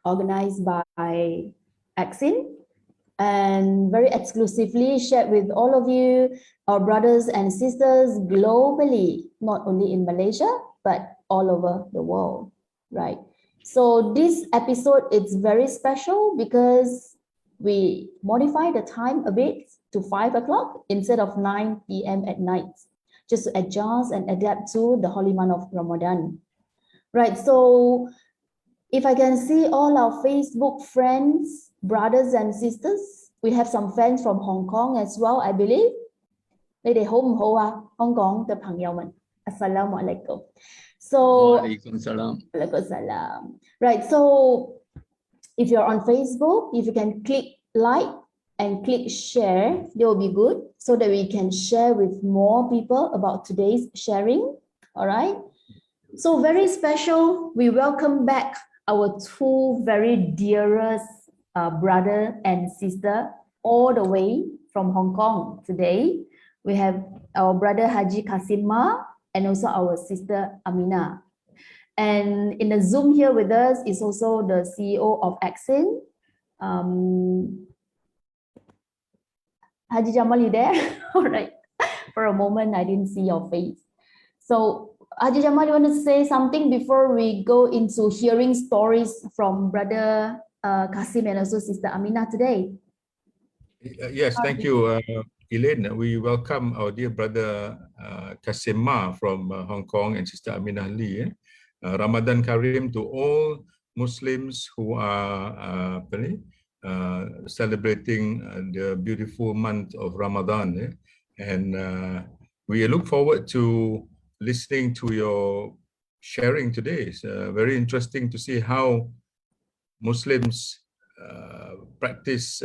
organized by ACCIN, and very exclusively shared with all of you, our brothers and sisters globally, not only in Malaysia, but all over the world, right? So this episode is very special because we modify the time a bit to 5 o'clock instead of 9 p.m. at night, just to adjust and adapt to the holy month of Ramadan, right? So if I can see all our Facebook friends, brothers and sisters, we have some friends from Hong Kong as well, I believe. 你哋好唔好啊？香港嘅朋友們 Assalamu alaikum. So, Waalaikumsalam. Right, so if you're on Facebook, if you can click like and click share, that will be good so that we can share with more people about today's sharing. All right. So very special, we welcome back our two very dearest brother and sister all the way from Hong Kong today. We have our brother Haji Kasim Ma and also our sister Aminah. And in the Zoom here with us is also the CEO of ACCIN. Haji Jamal, you there? All right. For a moment, I didn't see your face. So Haji Jamal, you want to say something before we go into hearing stories from brother Kasim and also sister Aminah today? Yes, thank you, Elaine. We welcome our dear brother Kasim Ma from Hong Kong and sister Aminah Li. Ramadan Kareem to all Muslims who are celebrating the beautiful month of Ramadan. And we look forward to listening to your sharing today. It's very interesting to see how Muslims practice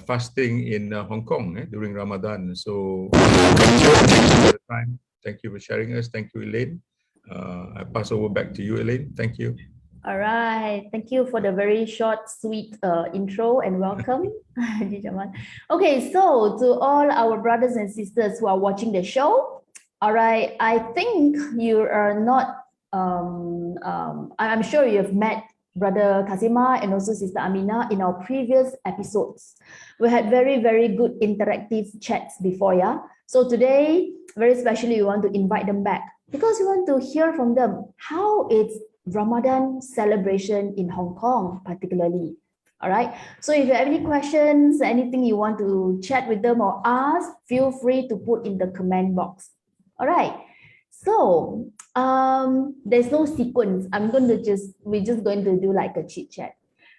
fasting in Hong Kong during Ramadan. So thank you for sharing us. Thank you, Elaine. I pass over back to you, Elaine. Thank you. All right. Thank you for the very short, sweet intro and welcome. Okay, so to all our brothers and sisters who are watching the show, all right, I think you are not, I'm sure you've met Brother Kasim Ma and also Sister Aminah in our previous episodes. We had very, very good interactive chats before, yeah? So today, very specially, we want to invite them back because we want to hear from them how it's Ramadan celebration in Hong Kong, particularly. All right. So if you have any questions, anything you want to chat with them or ask, feel free to put in the comment box. All right. So there's no sequence. We're just going to do like a chit chat.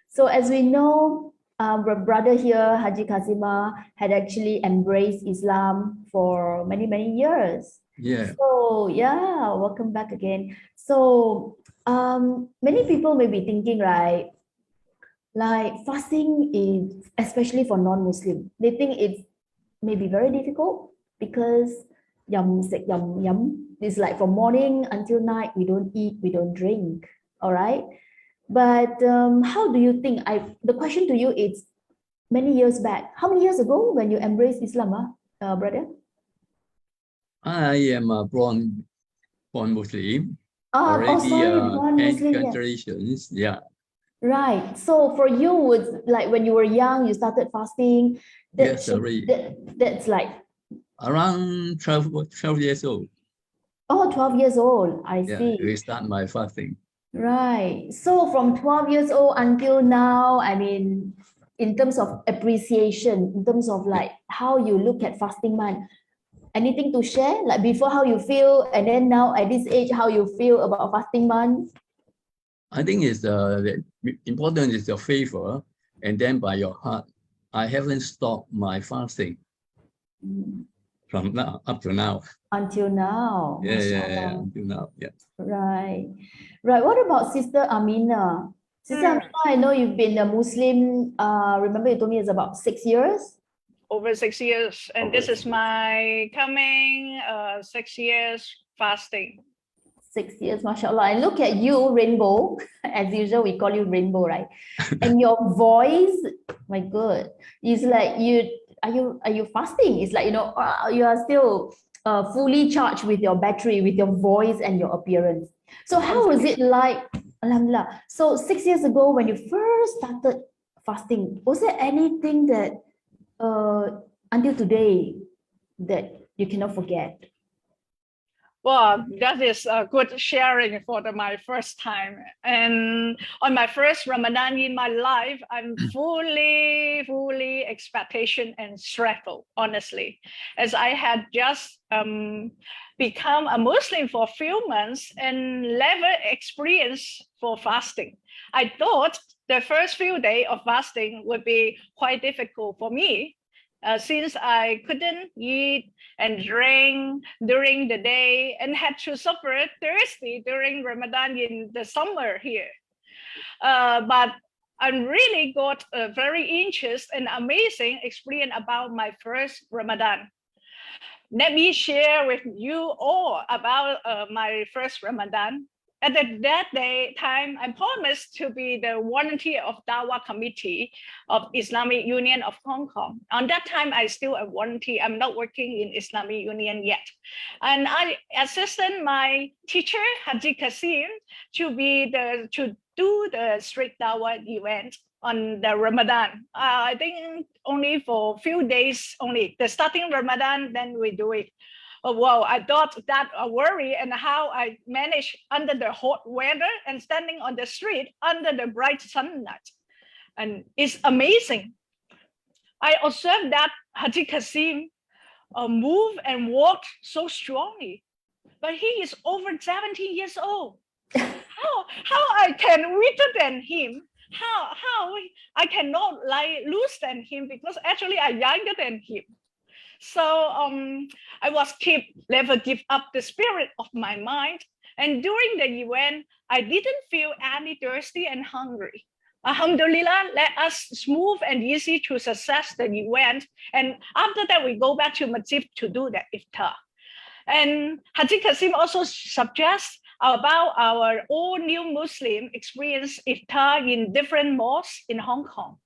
So as we know, our brother here, Haji Kasim Ma, had actually embraced Islam for many, many years. Yeah. So yeah, welcome back again. So many people may be thinking, right, like fasting is, especially for non-Muslim, they think it's maybe very difficult because yum, it's like from morning until night, we don't eat, we don't drink. All right. But how do you think, the question to you is many years back, how many years ago when you embraced Islam, brother? I am a born Muslim. Already born 10 Muslim, generations, yeah. Right. So for you, was like when you were young, you started fasting. Yes, already. That's like around 12 years old. Oh, 12 years old. I see. We start my fasting. Right. So from 12 years old until now, I mean, in terms of appreciation, in terms of like how you look at fasting month, anything to share? Like before how you feel, and then now at this age, how you feel about fasting month? I think it's the important is your favor, and then by your heart. I haven't stopped my fasting from now up to now. Until now. Yeah, until now, yeah. Right. What about Sister Aminah? Sister Aminah, I know you've been a Muslim, remember you told me it's about 6 years? Over 6 years, and this is my coming 6 years fasting. 6 years, mashallah. And look at you, Rainbow. As usual, we call you Rainbow, right? And your voice, my God, is like are you fasting? It's like, you know, you are still fully charged with your battery, with your voice and your appearance. So how is it like Alhamdulillah. So 6 years ago, when you first started fasting, was there anything that until today that you cannot forget? Well, that is a good sharing for my first time. And on my first Ramadan in my life, I'm fully expectation and stressful, honestly, as I had just become a Muslim for a few months and never experienced for fasting. I thought the first few days of fasting would be quite difficult for me, since I couldn't eat and drink during the day and had to suffer thirsty during Ramadan in the summer here. But I really got a very interesting and amazing experience about my first Ramadan. Let me share with you all about my first Ramadan. At that time, I promised to be the volunteer of Dawah Committee of Islamic Union of Hong Kong. On that time, I still a volunteer. I'm not working in Islamic Union yet. And I assisted my teacher, Haji Kasim, to do the street Dawah event on the Ramadan. I think only for a few days only. The starting Ramadan, then we do it. Wow, I thought that a worry and how I managed under the hot weather and standing on the street under the bright sunlight. And it's amazing. I observed that Haji Kasim moved and walked so strongly, but he is over 70 years old. How I can weaker than him? How I cannot lose than him, because actually I'm younger than him. So I was never give up the spirit of my mind. And during the event, I didn't feel any thirsty and hungry. Alhamdulillah, let us smooth and easy to success the event. And after that, we go back to Masjid to do the iftar. And Haji Kasim also suggests about our all new Muslim experience iftar in different mosques in Hong Kong.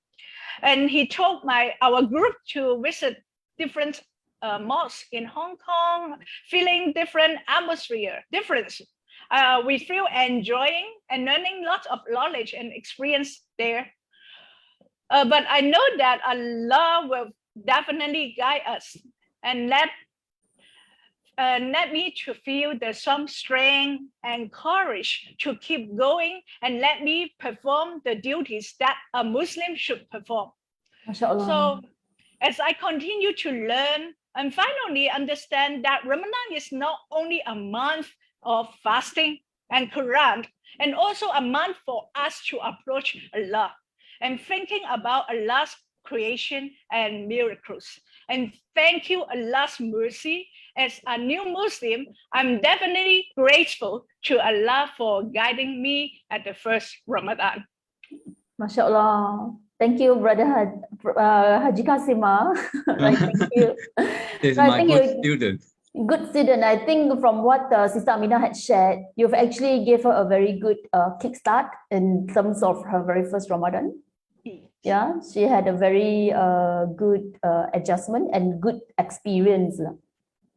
And he told our group to visit different mosques in Hong Kong, feeling different atmosphere, difference. We feel enjoying and learning lots of knowledge and experience there. But I know that Allah will definitely guide us and let me to feel some strength and courage to keep going, and let me perform the duties that a Muslim should perform. MashaAllah. So as I continue to learn and finally understand that Ramadan is not only a month of fasting and Quran, and also a month for us to approach Allah and thinking about Allah's creation and miracles. And thank you, Allah's mercy. As a new Muslim, I'm definitely grateful to Allah for guiding me at the first Ramadan. MashaAllah. Thank you, Brother Haji Kasim. Right, thank you. He's I my think good student. Good student. I think from what Sister Aminah had shared, you've actually gave her a very good kickstart in terms of her very first Ramadan. Yeah, she had a very good adjustment and good experience,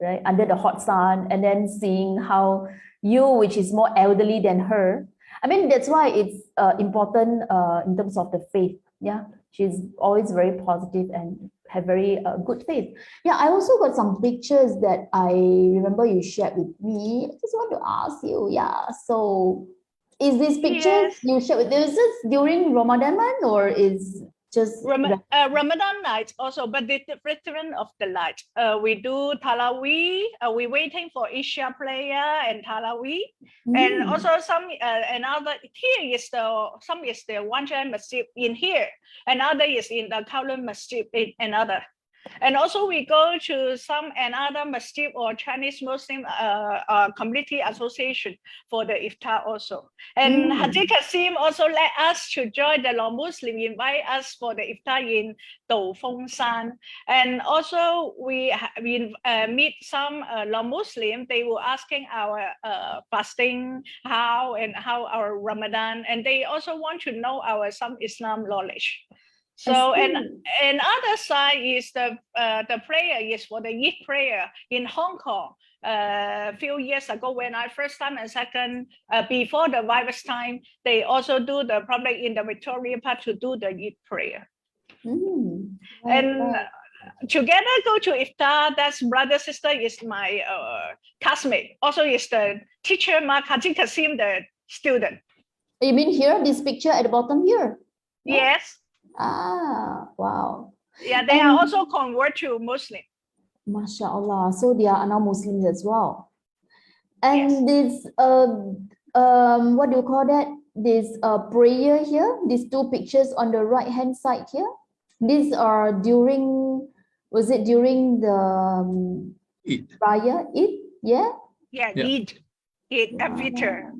right, under the hot sun, and then seeing how you, which is more elderly than her, I mean, that's why it's important in terms of the faith. Yeah, she's always very positive and have very good faith. Yeah, I also got some pictures that I remember you shared with me. I just want to ask you, yeah, so is this picture you shared with, is this during Ramadan month or is just Ramadan night also, but the different of the night. We do Tarawih. We're waiting for Isha prayer and Tarawih, and also some another here is some is the one giant masjid in here, another is in the Kowloon Masjid in another. And also we go to some another masjid or Chinese Muslim community association for the iftar also. And Haji Kasim also let us to join the non-Muslim, invite us for the iftar in Do Feng Shan. And also we meet some non-Muslim. They were asking our fasting how our Ramadan, and they also want to know our some Islam knowledge. So and other side is the prayer is for the Eid prayer in Hong Kong. a few years ago when I first time and second, before the virus time, they also do the public in the Victoria part to do the Eid prayer. And together go to iftar. That's brother sister is my classmate. Also is the teacher Haji Kasim, the student. You mean here, this picture at the bottom here? No? Yes. Ah, wow. Yeah, they are also convert to Muslim. MashaAllah. So they are now Muslims as well. And this, what do you call that? This prayer here, these two pictures on the right hand side here. These are during, was it during the prayer? Eid? Yeah? Yeah, Eid and Fitr.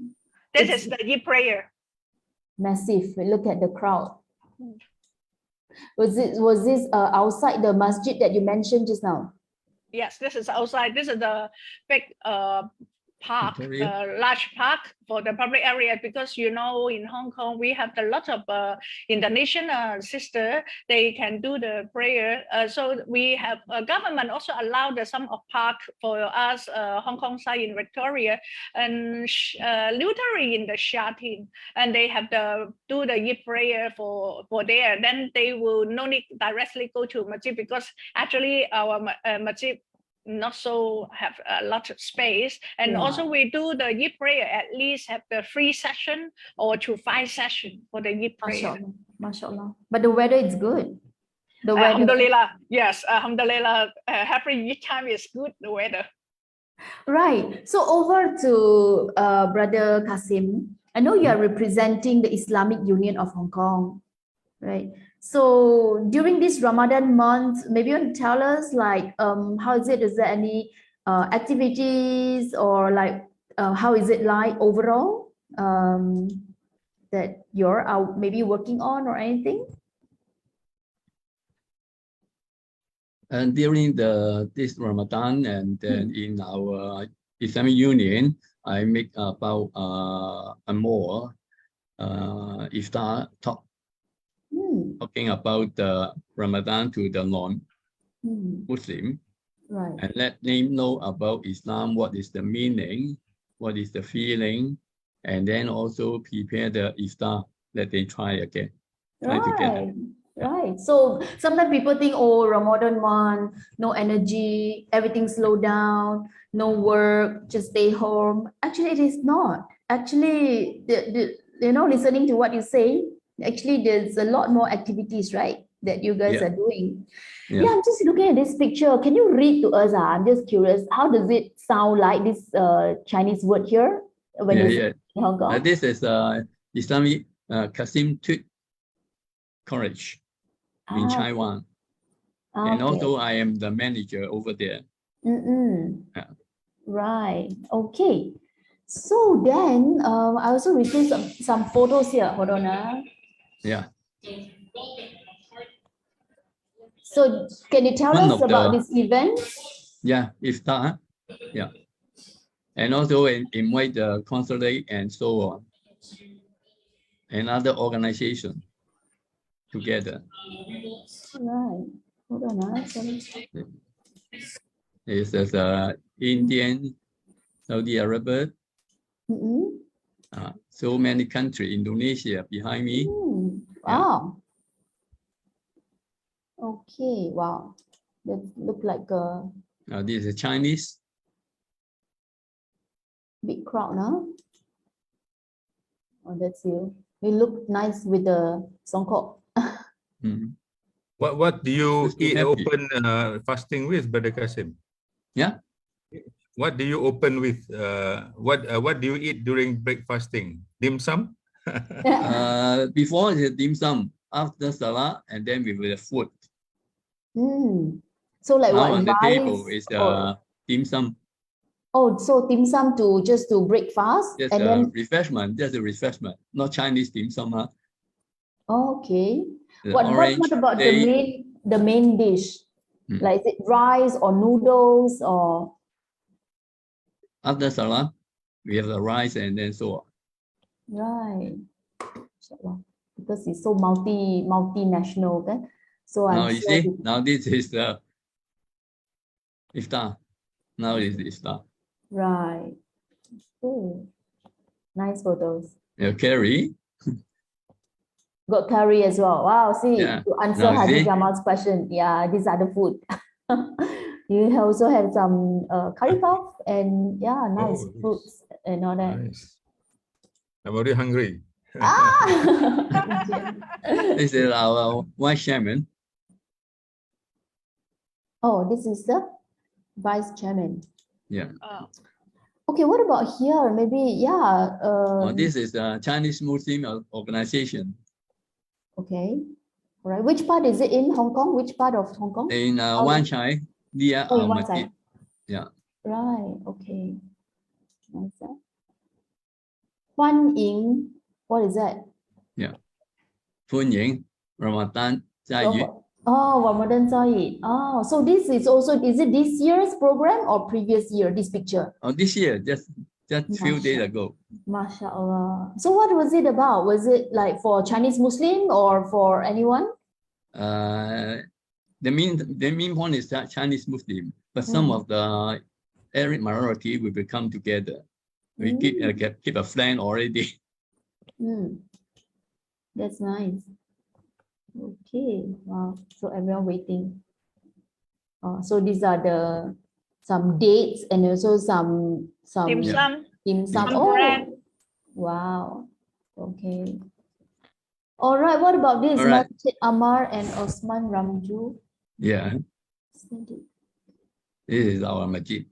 This is the Eid prayer. Massive. Look at the crowd. Was this outside the masjid that you mentioned just now? Yes, this is outside. This is the big park, large park for the public area, because you know in Hong Kong we have a lot of Indonesian sister. They can do the prayer. So we have government also allowed some of park for us Hong Kong side in Victoria and literally in the Shatin, and they have to do the Eid prayer for there. Then they will no need directly go to masjid, because actually our masjid not so have a lot of space, and also we do the Eid prayer at least have the 3 session or to 5 session for the Eid prayer. MashaAllah. But the weather is good. The weather. Alhamdulillah. Yes, Alhamdulillah. Every time is good, the weather. Right. So over to Brother Kasim. I know you are representing the Islamic Union of Hong Kong, right? So during this Ramadan month, maybe you want to tell us like how is it? Is there any activities or like how is it like overall that you're out maybe working on or anything? And during this Ramadan and then in our Islamic Union, I make about a more iftar talk. Talking about the Ramadan to the non-Muslim, right, and let them know about Islam, what is the meaning, what is the feeling, and then also prepare the iftar that they try again. Right. So sometimes people think, oh, Ramadan month, no energy, everything slow down, no work, just stay home. Actually, it is not. Actually, listening to what you say, actually, there's a lot more activities, right, that you guys are doing. Yeah, I'm just looking at this picture. Can you read to us? I'm just curious. How does it sound like this Chinese word here when you say in Hong Kong? This is Islamic Kasim Tut College in Taiwan. And also I am the manager over there. Right. Okay. So then I also received some photos here. Hold on. Yeah. So can you tell us about this event? Yeah, iftar. Yeah. And also invite the consulate and so on. And other organization together. Right. Hold on. This is Indian, Saudi Arabia. So many countries, Indonesia behind me. Wow. Okay, wow. That look like a this is Chinese. Big crowd, no? Oh, that's you. You look nice with the songkok. What do you eat open fasting with, Brother Kasim? Yeah. What do you open with? What do you eat during breakfasting? Dim sum? Before the dim sum, after salah, and then with the food. So like now what? On the table is the dim sum. Oh, so dim sum to break fast? Yes, and then refreshment. That's a refreshment, not Chinese dim sum. Okay. What about the main dish? Like is it rice or noodles or? After salah, we have the rice and then so on. Right. Because it's so multinational, okay? So now you see, now this is the iftar. Now it is iftar. Right. Cool. Nice photos. Carrie. Got curry as well. Wow, see, Yeah. to answer Now, Haji see? Jamal's question, yeah, these are the food. You also have some curry puff and yeah, nice Oh, fruits and all that. nice. I'm already hungry. Ah! This is our vice chairman. Oh, this is the vice chairman. Yeah. Okay, what about here? Maybe, yeah. This is a Chinese Muslim organization Okay. All right. Which part is it in Hong Kong? Which part of Hong Kong? in How Wan is- Chai, near Oh, in our Wan masjid. Chai. Yeah. Right. Okay. Nice. Huan Ying. What is that? Phun Ying, Ramadan, Zai Yu. Oh, Ramadan Zaid. Oh, so this is also, is it this year's program or previous year, this picture? This year, just few days Masha. ago. MashaAllah. So what was it about? Was it like for Chinese Muslim or for anyone? The main point is that Chinese Muslim, but some of the Arab minority will come together. We keep a friend already. That's nice. Okay. Wow. So everyone waiting. So these are the some dates and also some Dim sum. dim sum. Some Oh, bread. wow. Okay. All right. What about this? All right. Masjid Ammar and Osman Ramju. Yeah, this is our masjid.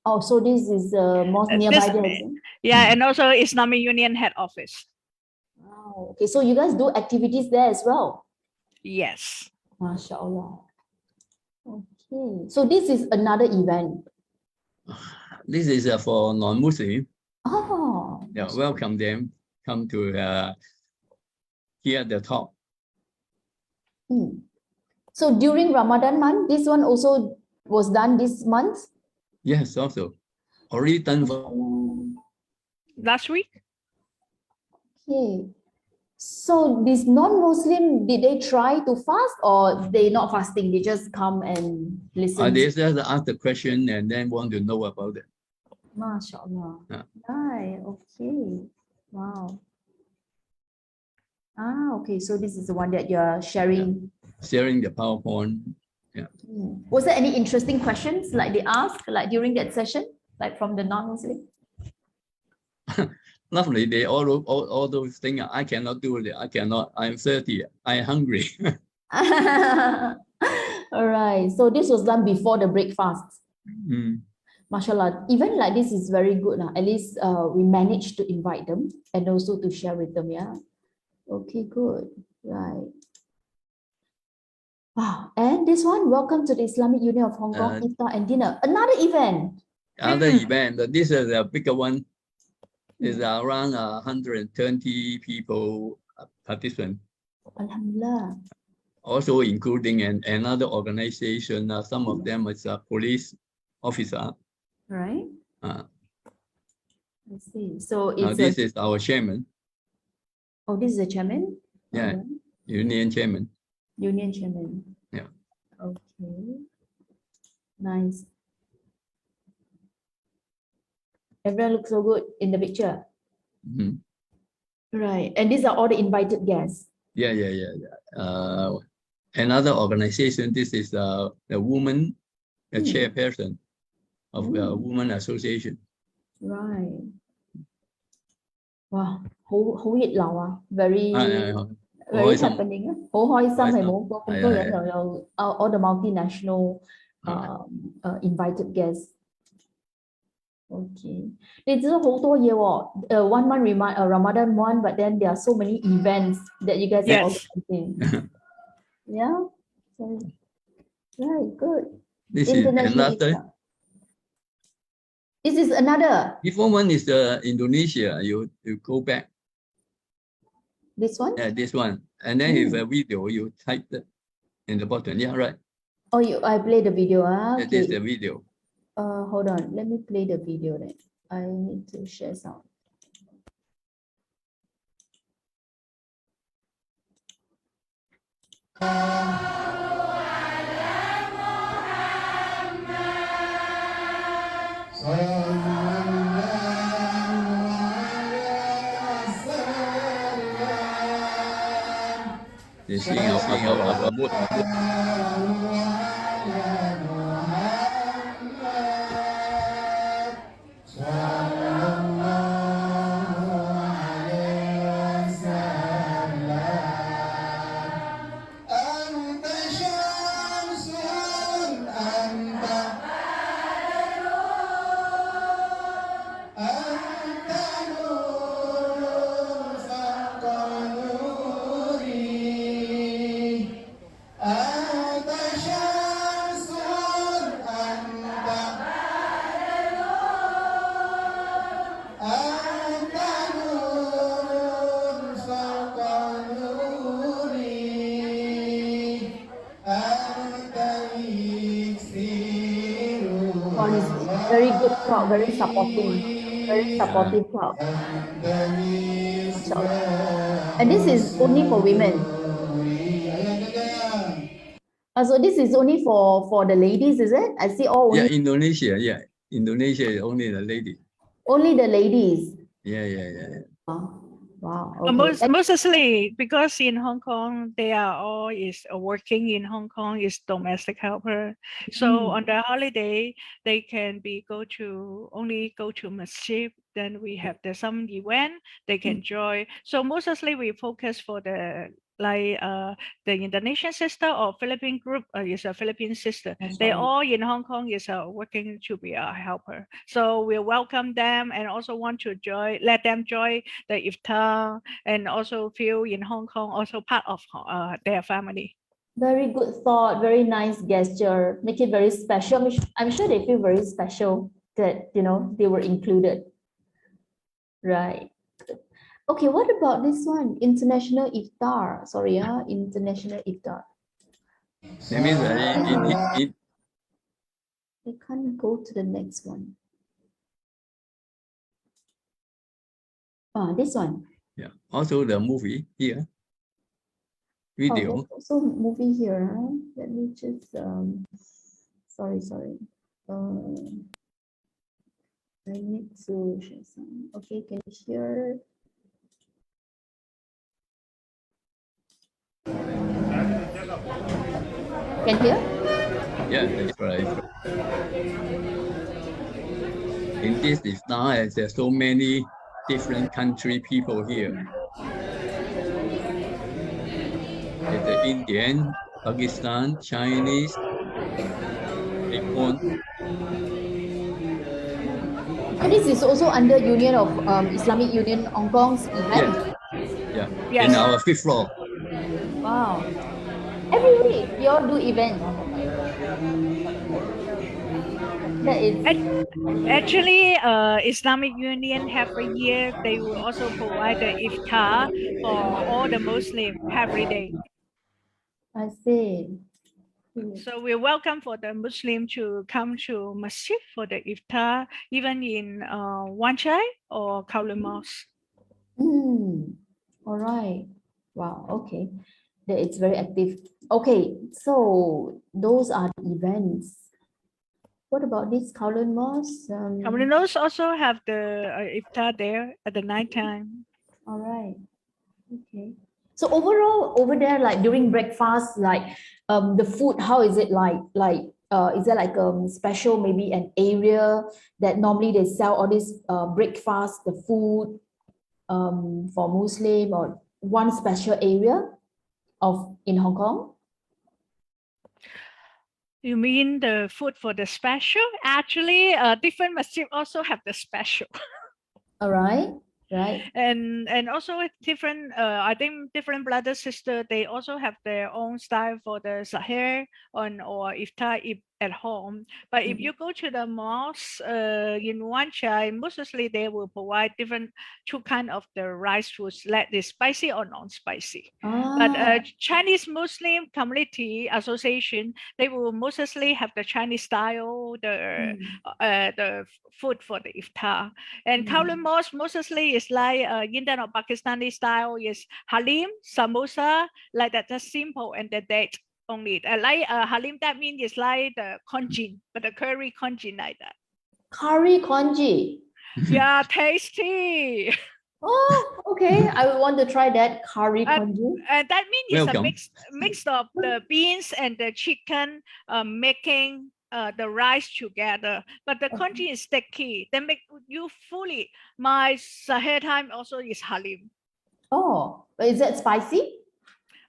Oh, so this is most nearby there. Yeah, and also Islamic Union head office. Wow. Okay. So you guys do activities there as well. Yes. MashaAllah. Okay. So this is another event. This is for non-Muslim. Oh. Yeah, welcome them. Come to hear the talk. So during Ramadan month, this one also was done this month? Yes, also already done for. Last week? Okay. So this non-Muslim, did they try to fast or they not fasting? They just come and listen? They just ask the question and then want to know about it. MashaAllah. Yeah. Right. Okay. Wow. Okay. So this is the one that you're sharing. Sharing the PowerPoint. Was there any interesting questions like they asked like during that session, like from the non-Muslim? Lovely. They all those things. I cannot do it. I cannot. I'm 30. I'm hungry. All right. So this was done before the breakfast. MashaAllah. Even like this is very good. At least we managed to invite them and also to share with them. Yeah. Okay, good. Right. Wow. And this one, welcome to the Islamic Union of Hong Kong, Iftar and Dinner. Another event. Other event. This is a bigger one. Is around 120 people participants. Alhamdulillah. Also including another organization. Some of them is a police officer. Right. I see. So it's this is our chairman. Oh, this is the chairman? Yeah. Union chairman. Union chairman. Yeah. Okay. Nice. Everyone looks so good in the picture. Right. And these are all the invited guests. Yeah. Another organization. This is the woman, the chairperson of the Women Association. Right. Wow. Hữu Hiệp Lầu à? Very very happening. Hữu Hoi Sam hay một công tố dẫn rồi all the multinational invited guests. Okay. 你知道好多嘢喎。One month Ramadan one, but then there are so many events that you guys are organizing. Yeah. So, right. Good. This is another. This is another. Before one is Indonesia. You go back. This one? Yeah, this one. And then if a video, you type it in the bottom. Yeah, right. Oh, I play the video. Okay. Okay. This is the video. Hold on. Let me play the video then. I need to share sound. Saya 你先有冇？Well, it's very good crowd, very supportive crowd. Mashallah. And this is only for women. So this is only for the ladies, is it? I see all Yeah, only, Indonesia. Yeah, Indonesia is only the lady. only the ladies. Yeah. Wow. Okay. Mostly because in Hong Kong, they are all is working in Hong Kong is domestic helper. So on the holiday, they can only go to masjid. Then we have some event they can join. So mostly we focus for the Indonesian sister or Philippine group is a Philippine sister. They all in Hong Kong is working to be a helper. So we welcome them and also want to let them join the iftar and also feel in Hong Kong also part of their family. Very good thought, very nice gesture. Make it very special. I'm sure they feel very special that they were included. Right. Okay, what about this one? International Iftar. Sorry, International Iftar. That means I can't go to the next one. This one. yeah. Also the movie here. Video. Oh, there's also movie here. Let me just sorry. I need to share some. Okay, can you hear? Can hear? Yeah, that's right. In this iftar, there's so many different country people here. There's the Indian, Pakistan, Chinese, Nippon. So this is also under Union of Islamic Union Hong Kong's event. Yeah. Yes. In our 5th floor. Wow. Every week you all do event. That is Actually, Islamic Union every year they will also provide the iftar for all the Muslims every day. I see. So we welcome for the Muslim to come to masjid for the iftar, even in Wan Chai or Kowloon Mosque. All right. Wow. Okay. That it's very active. Okay. So those are the events. What about this Kowloon Mosque? Kowloon Mosque also have the iftar there at the night time. All right. Okay. So overall, over there, like during breakfast, like the food, how is it like? Is there like special maybe an area that normally they sell all this breakfast, the food for Muslim, or one special area in Hong Kong? You mean the food for the special? Actually, different masjid also have the special. All right. Right. And also different, I think different brother sister, they also have their own style for the sahur or iftar at home. But if you go to the mosque in Wan Chai, mostly they will provide different two kind of the rice foods, like the spicy or non-spicy. But Chinese Muslim Community Association, they will mostly have the Chinese style, the food for the iftar. And Kowloon Mosque mostly is like Indian or Pakistani style, is halim, samosa, like that, just simple and the date only. Like halim, that means it's like the congee, but the curry congee like that. Curry congee. Yeah, tasty. Oh, okay. I want to try that curry congee. And that means it's a Welcome. mix of the beans and the chicken, making the rice together. But the congee is the key. They make you fully. My Sahel time also is halim. Oh, but is that spicy?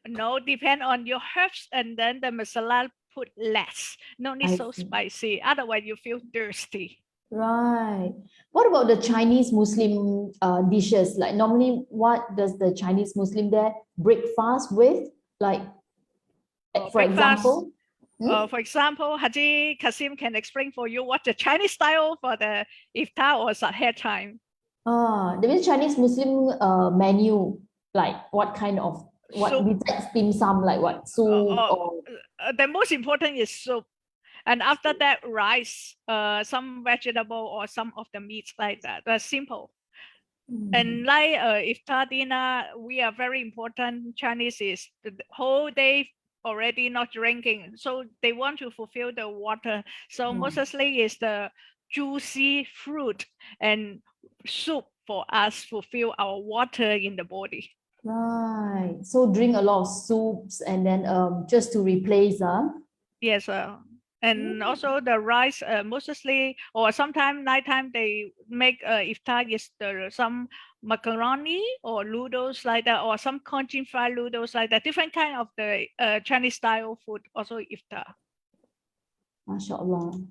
No, depend on your herbs, and then the masala put less. No need I so see. spicy. Otherwise, you feel thirsty. Right. What about the Chinese Muslim dishes? Like normally, what does the Chinese Muslim there break fast with? Like, for Breakfast. example, For example, Haji Kasim can explain for you what the Chinese style for the iftar or sahur time. that means Chinese Muslim menu, like what kind of, what Soup. besides dim sum, like what, soup or The most important is soup. And after that, rice, some vegetable or some of the meats like that. That's simple. And like iftar dinner, we are very important. Chinese is the whole day already not drinking, so they want to fulfill the water. So mostly is the juicy fruit and soup for us fulfill our water in the body. Right. So drink a lot of soups and then just to replace Yes, and also the rice, mostly or sometimes nighttime they make iftar is some macaroni or noodles like that, or some congee fried noodles like that. Different kind of the Chinese style food also iftar. MashaAllah.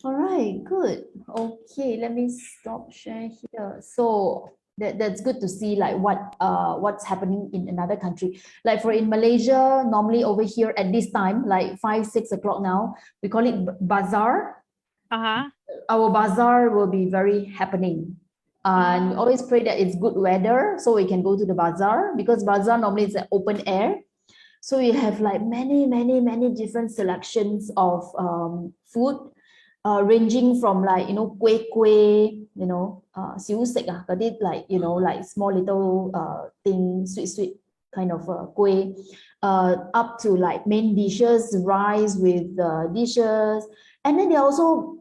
All right, good. Okay, let me stop sharing here. So that's good to see like what's happening in another country. Like for in Malaysia, normally over here at this time, like 5-6 o'clock now, we call it bazaar. Our bazaar will be very happening. And we always pray that it's good weather so we can go to the bazaar, because bazaar normally is an open air. So you have like many different selections of food, ranging from like kueh, siu sek but it like like small little thing, sweet kind of kueh, up to like main dishes, rice with dishes, and then there are also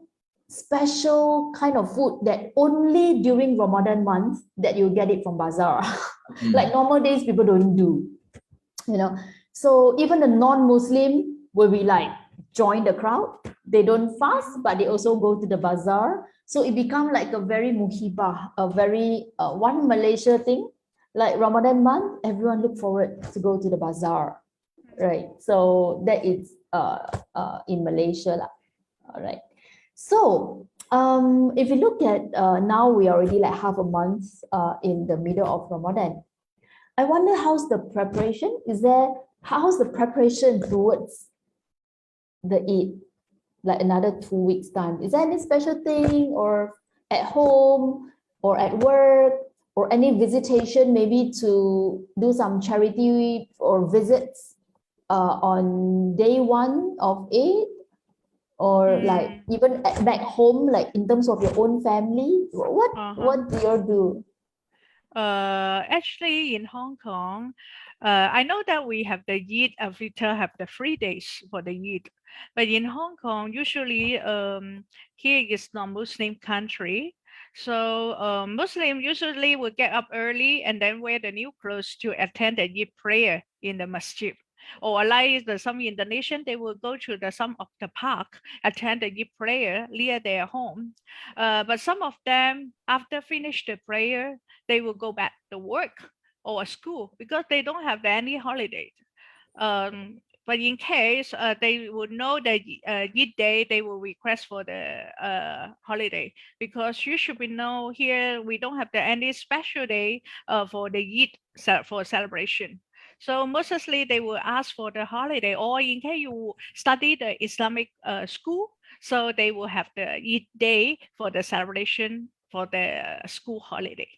special kind of food that only during Ramadan month that you get it from bazaar. Like normal days people don't do, so even the non-Muslim will be like join the crowd. They don't fast, but they also go to the bazaar. So it become like a very muhibah, a very one Malaysia thing. Like Ramadan month, everyone look forward to go to the bazaar, right? So that is in Malaysia lah. All right. So if you look at now, we are already like half a month in the middle of Ramadan. I wonder how's the preparation? How's the preparation towards the Eid, like another 2 weeks time? Is there any special thing, or at home or at work, or any visitation maybe to do some charity or visits on day 1 of Eid, or like even back home, like in terms of your own family? What do you do? Actually, in Hong Kong, I know that we have the Eid al-Fitr, have the 3 days for the Eid. But in Hong Kong, usually here is non-Muslim country. So Muslim usually will get up early and then wear the new clothes to attend the Eid prayer in the masjid. Or like some Indonesian, they will go to some of the park, attend the Eid prayer near their home. But some of them, after finish the prayer, they will go back to work or school because they don't have any holiday. But in case they would know that Eid day, they will request for the holiday, because you should know here we don't have any special day for the Eid for celebration. So mostly they will ask for the holiday, or in case you study the Islamic school, so they will have the Eid day for the celebration for the school holiday.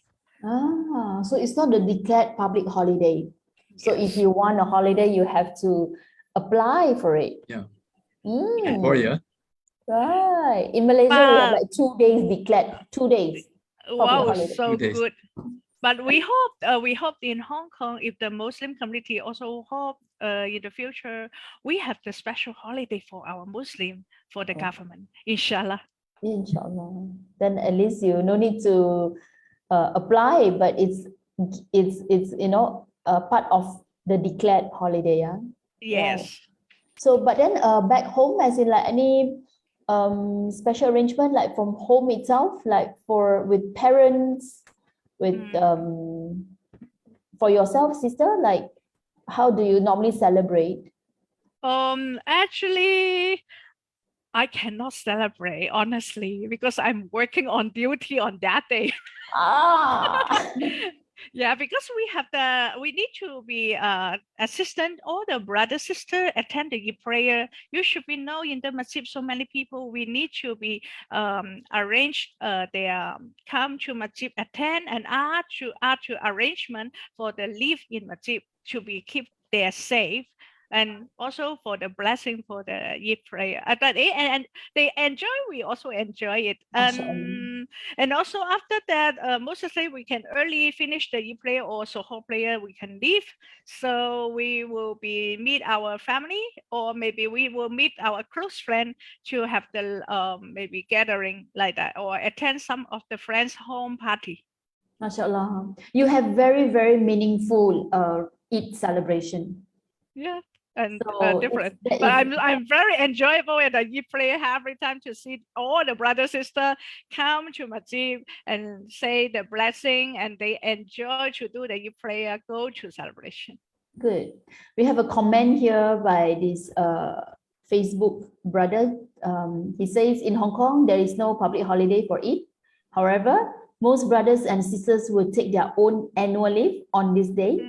So it's not a declared public holiday. So if you want a holiday, you have to apply for it. Yeah. In Korea. Right. In Malaysia, we have like 2 days declared, 2 days. Wow, holiday. so 2 days. good. But we hope in Hong Kong, if the Muslim community also hope in the future, we have the special holiday for our Muslim, for the government, inshallah. Inshallah. Then at least you no need to apply, but it's part of the declared holiday. Yeah. Yes. Right. So, but then back home, as in like any special arrangement, like from home itself, like with parents, with for yourself, sister, like how do you normally celebrate? Actually, I cannot celebrate, honestly, because I'm working on duty on that day. Yeah, because we need to be assistant, all the brother, sister attend the prayer. You should be know in the masjid, so many people, we need to be arrange their come to masjid, attend, and add to arrangement for the live in masjid to be keep there safe. And also for the blessing for the Eid prayer. But and they enjoy, we also enjoy it. And also after that, mostly we can early finish the Eid prayer or Soho prayer, we can leave. So we will be meet our family, or maybe we will meet our close friend to have the maybe gathering like that, or attend some of the friends' home party. MashaAllah. You have very, very meaningful Eid celebration. Yeah. And So different, but I'm very enjoyable at the Eid prayer every time to see all the brother sister come to masjid and say the blessing, and they enjoy to do the Eid prayer, go to celebration. Good. We have a comment here by this Facebook brother. He says in Hong Kong there is no public holiday for Eid. However, most brothers and sisters will take their own annual leave on this day.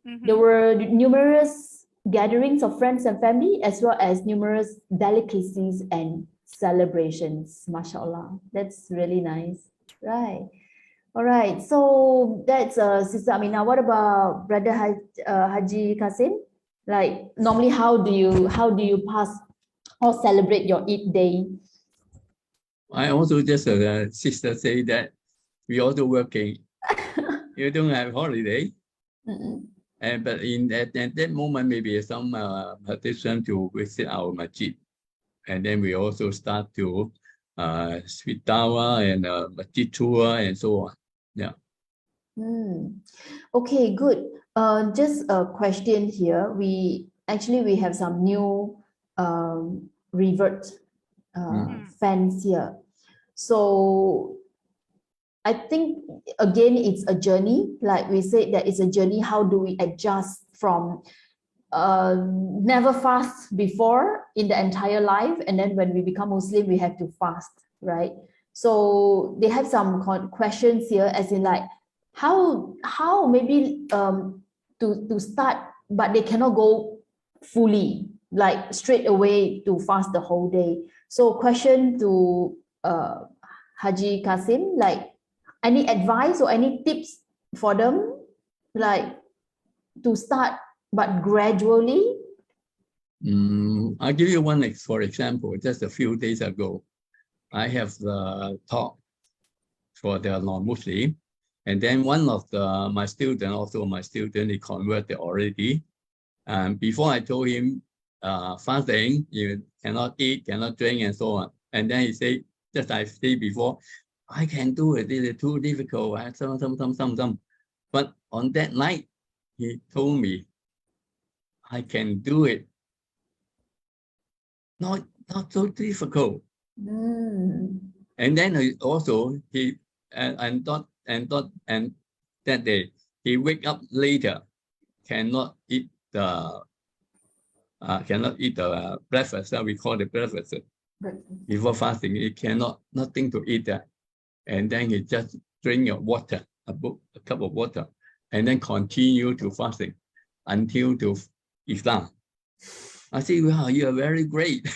There were numerous gatherings of friends and family, as well as numerous delicacies and celebrations. MashaAllah. That's really nice. Right. All right. So that's Sister Aminah. What about Brother Haji Kasim? Like normally, how do you pass or celebrate your Eid day? I also just sister say that we also working. You don't have holiday. But at that moment, maybe some petition to visit our masjid. And then we also start to sweet dawa and masjid tour and so on. Yeah. Okay, good. Just a question here. We have some new revert fans here. So I think again it's a journey. Like we said, that it's a journey. How do we adjust from never fast before in the entire life, and then when we become Muslim we have to fast, right? So they have some questions here, as in like how maybe to start, but they cannot go fully like straight away to fast the whole day. So question to Haji Kasim, like any advice or any tips for them, like to start but gradually? I'll give you one for example. Just a few days ago, I have talk for the non-Muslim, and then one of my student, he converted already. And before I told him fasting, you cannot eat, cannot drink, and so on. And then he said, just I said before, I can do it. It is too difficult. Some. But on that night, he told me, I can do it. Not so difficult. And then also and that day he wake up later, cannot eat the breakfast. We call it breakfast. Before fasting, he cannot, nothing to eat that. And then he just drink water, a cup of water, and then continue to fasting until to Islam. I say, wow, you are very great.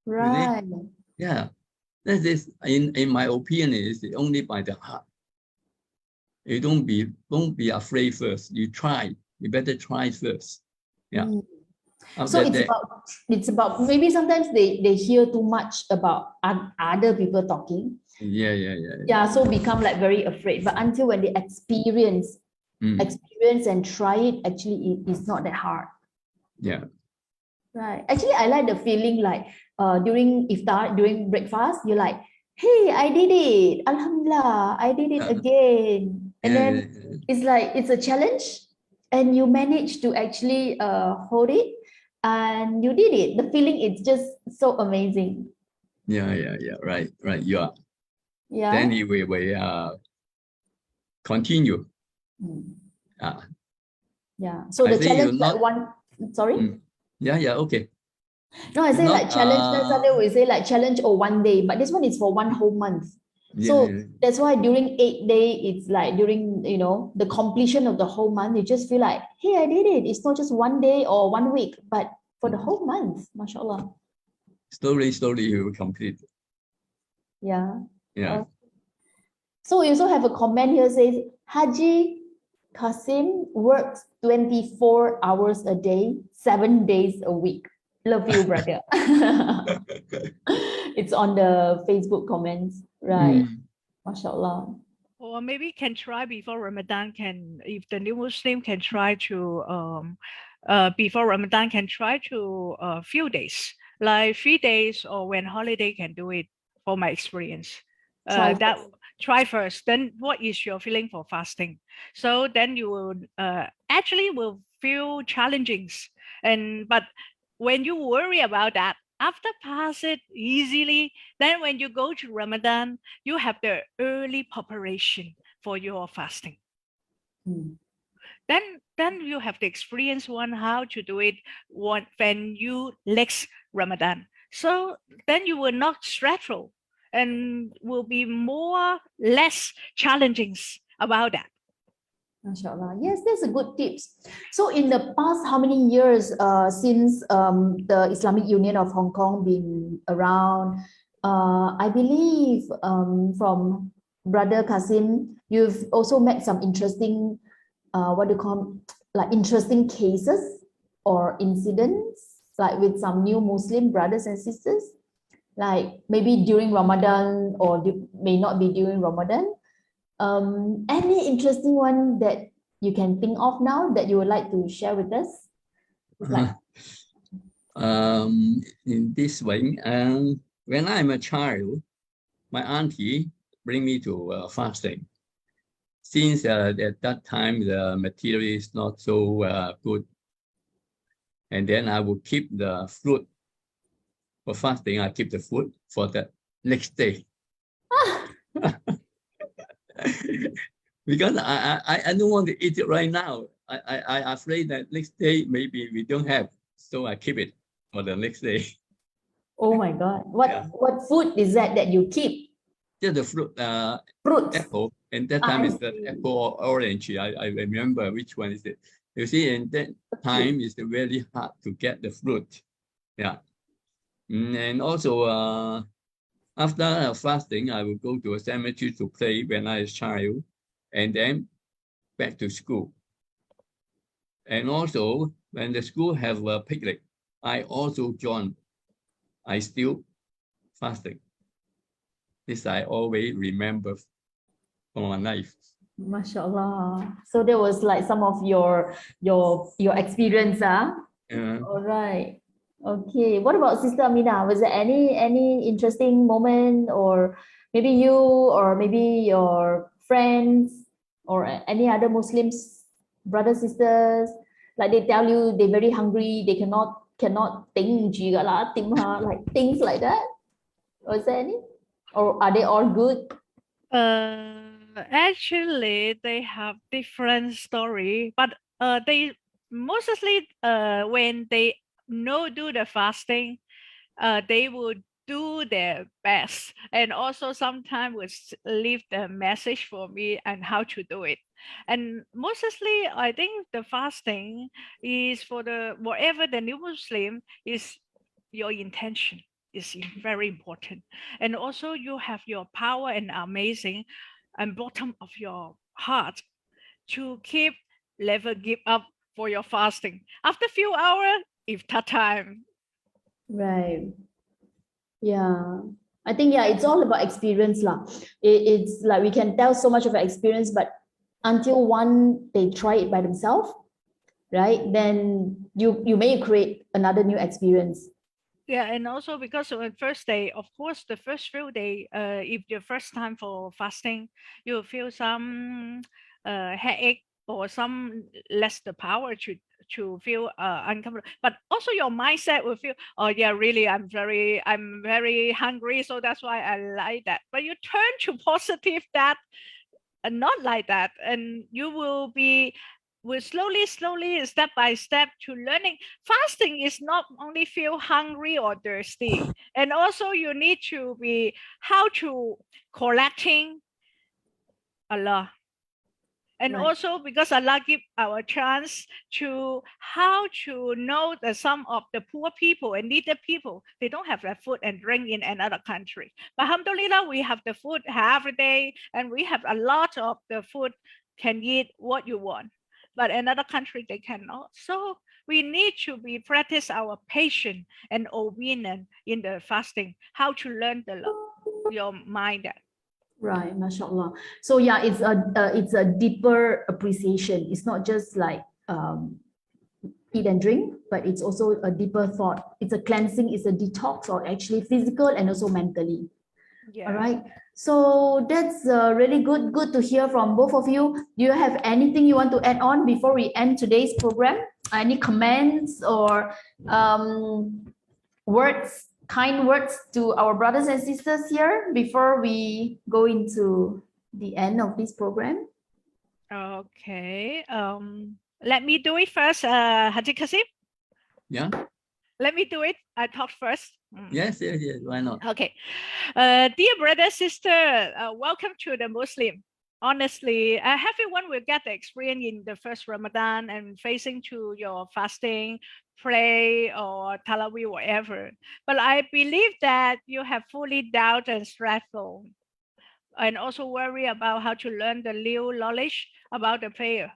Right. Yeah. That is, in my opinion, is only by the heart. You don't be afraid first. You try. You better try first. Yeah. So it's about maybe sometimes they hear too much about other people talking. Yeah. So become like very afraid. But until when they experience and try it, actually it is not that hard. Yeah. Right. Actually, I like the feeling like during iftar, during breakfast, you're like, hey, I did it. Alhamdulillah, I did it again. And then it's like it's a challenge, and you managed to actually hold it, and you did it. The feeling is just so amazing. Yeah. Right. Yeah. Yeah. Then we will continue. Yeah. So I the think challenge you're like one. Sorry. Yeah. Okay. No, I say Not, like challenge. Then Sunday we say like challenge or 1 day, but this one is for 1 whole month. So that's why during 8 day, it's like during, you know, the completion of the whole month, you just feel like, hey, I did it. It's not just 1 day or 1 week, but for the whole month, mashallah. Slowly you will complete. Yeah. Yeah. So we also have a comment here says, Haji Kasim works 24 hours a day, 7 days a week. Love you, brother. It's on the Facebook comments, right? Mashallah. Or maybe can try before Ramadan, if the new Muslim can try to before Ramadan can try to few days, like 3 days, or when holiday can do it, for my experience. Try first, then what is your feeling for fasting? So then you will actually will feel challengings, but when you worry about that, after pass it easily, then when you go to Ramadan, you have the early preparation for your fasting. Then you have the experience on how to do it when you next Ramadan. So then you will not stressful and will be less challenging about that. MashaAllah. Yes, that's a good tips. So in the past, how many years since the Islamic Union of Hong Kong been around? I believe from Brother Kasim, you've also met some interesting, what do you call, like interesting cases or incidents, like with some new Muslim brothers and sisters, like maybe during Ramadan or may not be during Ramadan. Any interesting one that you can think of now that you would like to share with us? Like, in this way, when I'm a child, my auntie bring me to fasting. Since at that time the material is not so good, and then I will keep the fruit for fasting. I keep the food for the next day. Because I don't want to eat it right now. I afraid that next day maybe we don't have, so I keep it for the next day. oh my God, what food is that you keep? Just the fruit, apple, and that time it's the apple or orange. I remember which one is it. You see, in that time it's very hard to get the fruit. Yeah, and also after fasting, I will go to a cemetery to play when I was a child, and then back to school. And also, when the school have a picnic, I also join. I still fasting. This I always remember from my life. MashaAllah. So there was like some of your experience, huh? All right. Okay. What about Sister Aminah? Was there any interesting moment, or maybe you, or maybe your friends, or any other Muslims, brothers, sisters, like they tell you they're very hungry, they cannot think like things like that? Was there any? Or are they all good? Actually, they have different story, but they mostly when they do the fasting, they would do their best, and also sometimes would leave the message for me and how to do it. And mostly, I think the fasting is for the whatever the new Muslim is, your intention is very important, and also you have your power and amazing and bottom of your heart to keep never give up for your fasting. After few hours, iftar time. Right. Yeah. I think, yeah, it's all about experience lah. It's like we can tell so much of our experience, but until they try it by themselves, right? Then you may create another new experience. Yeah, and also because on first day, of course, the first few days, if your first time for fasting, you feel some headache or some less the power to feel uncomfortable, but also your mindset will feel, oh yeah, really, I'm very hungry, so that's why I like that. But you turn to positive that, and not like that, and you will slowly, step by step to learning. Fasting is not only feel hungry or thirsty, and also you need to be how to collecting Allah. And Right. also because Allah give our chance to how to know that some of the poor people and needy people, they don't have their food and drink in another country. But alhamdulillah, we have the food every day, and we have a lot of the food, can eat what you want. But another country, they cannot. So we need to be practice our patience and obedience in the fasting, how to learn your mind that. Right, mashallah. So yeah, it's a deeper appreciation. It's not just like eat and drink, but it's also a deeper thought. It's a cleansing, it's a detox, or actually physical and also mentally. Yeah. All right. So that's really good to hear from both of you. Do you have anything you want to add on before we end today's program? Any comments or words? Kind words to our brothers and sisters here before we go into the end of this program? Okay. Let me do it first, Haji Kasim. Yeah. Let me do it. I talk first. Yes. Why not? Okay. Dear brother, sister, welcome to the Muslim. Honestly, everyone will get the experience in the first Ramadan and facing to your fasting, pray, or Tarawih, whatever. But I believe that you have fully doubt and stressful, and also worry about how to learn the new knowledge about the prayer.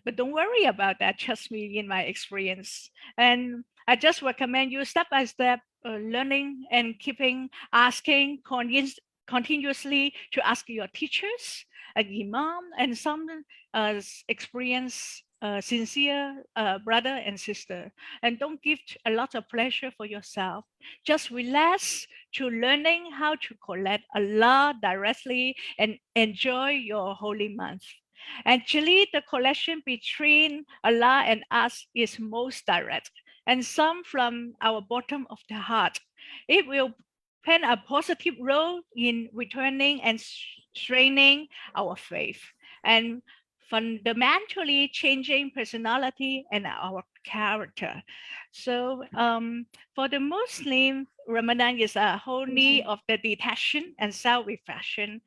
But don't worry about that, trust me in my experience. And I just recommend you step by step learning and keeping asking continuously to ask your teachers, an imam, and some experienced sincere brother and sister. And don't give a lot of pleasure for yourself. Just relax to learning how to collect Allah directly and enjoy your holy month. Actually, the connection between Allah and us is most direct and some from our bottom of the heart. It will play a positive role in returning and strengthening our faith and fundamentally changing personality and our character. So for the Muslim, Ramadan is a holy of the detachment and self-reflection,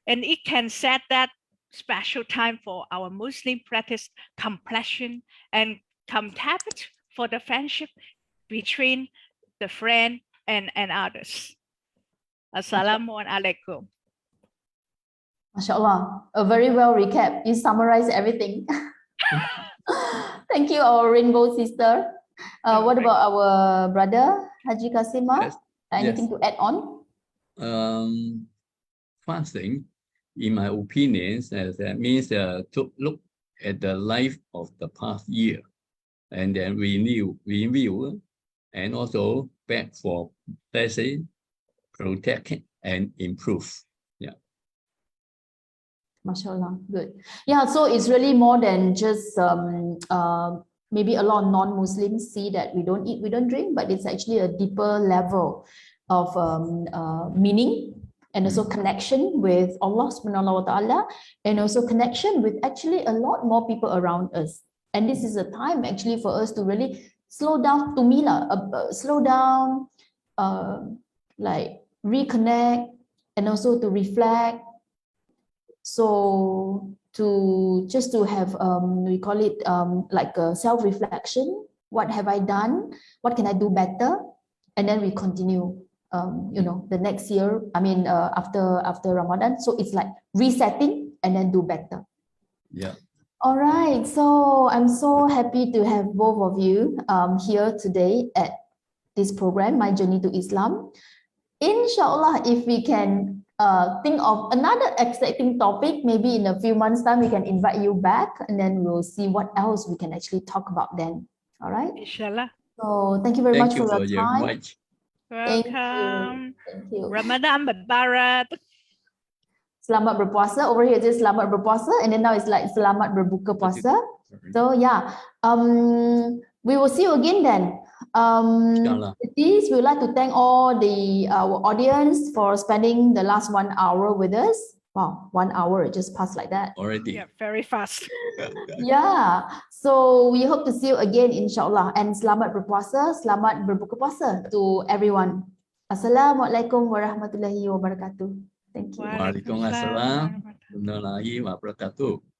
and it can set that special time for our Muslim practice compassion and contempt for the friendship between the friend and others. Assalamualaikum. MashaAllah, a very well recap. You summarized everything. Thank you, our rainbow sister. What about our brother, Haji Kasim Ma? Yes. Anything to add on? Fasting, in my opinion, that means to look at the life of the past year and then review, and also back for blessing, protect, and improve. Yeah. MashaAllah, good. Yeah, so it's really more than just maybe a lot of non-Muslims see that we don't eat, we don't drink, but it's actually a deeper level of meaning and also connection with Allah subhanahu wa ta'ala, and also connection with actually a lot more people around us. And this is a time actually for us to really slow down, to me, slow down, like reconnect, and also to reflect. So to have, we call it like a self-reflection. What have I done? What can I do better? And then we continue, the next year, after Ramadan. So it's like resetting and then do better. Yeah. All right, so I'm so happy to have both of you here today at this program, My Journey to Islam. Inshallah, if we can think of another exciting topic, maybe in a few months' time, we can invite you back and then we'll see what else we can actually talk about then. All right? Inshallah. So thank you very much for your time. Invite. Welcome. Thank you. Ramadan Mubarak. Selamat berpuasa. Over here it is selamat berpuasa, and then now it's like selamat berbuka puasa. So yeah, we will see you again then. Inshallah. With this, we would like to thank all the our audience for spending the last 1 hour with us. Wow, 1 hour, it just passed like that. Already. Yeah, very fast. Yeah, so we hope to see you again, inshallah. And selamat berpuasa, selamat berbuka puasa to everyone. Assalamualaikum warahmatullahi wabarakatuh. Thank you. Waalaikumsalam warahmatullahi wabarakatuh.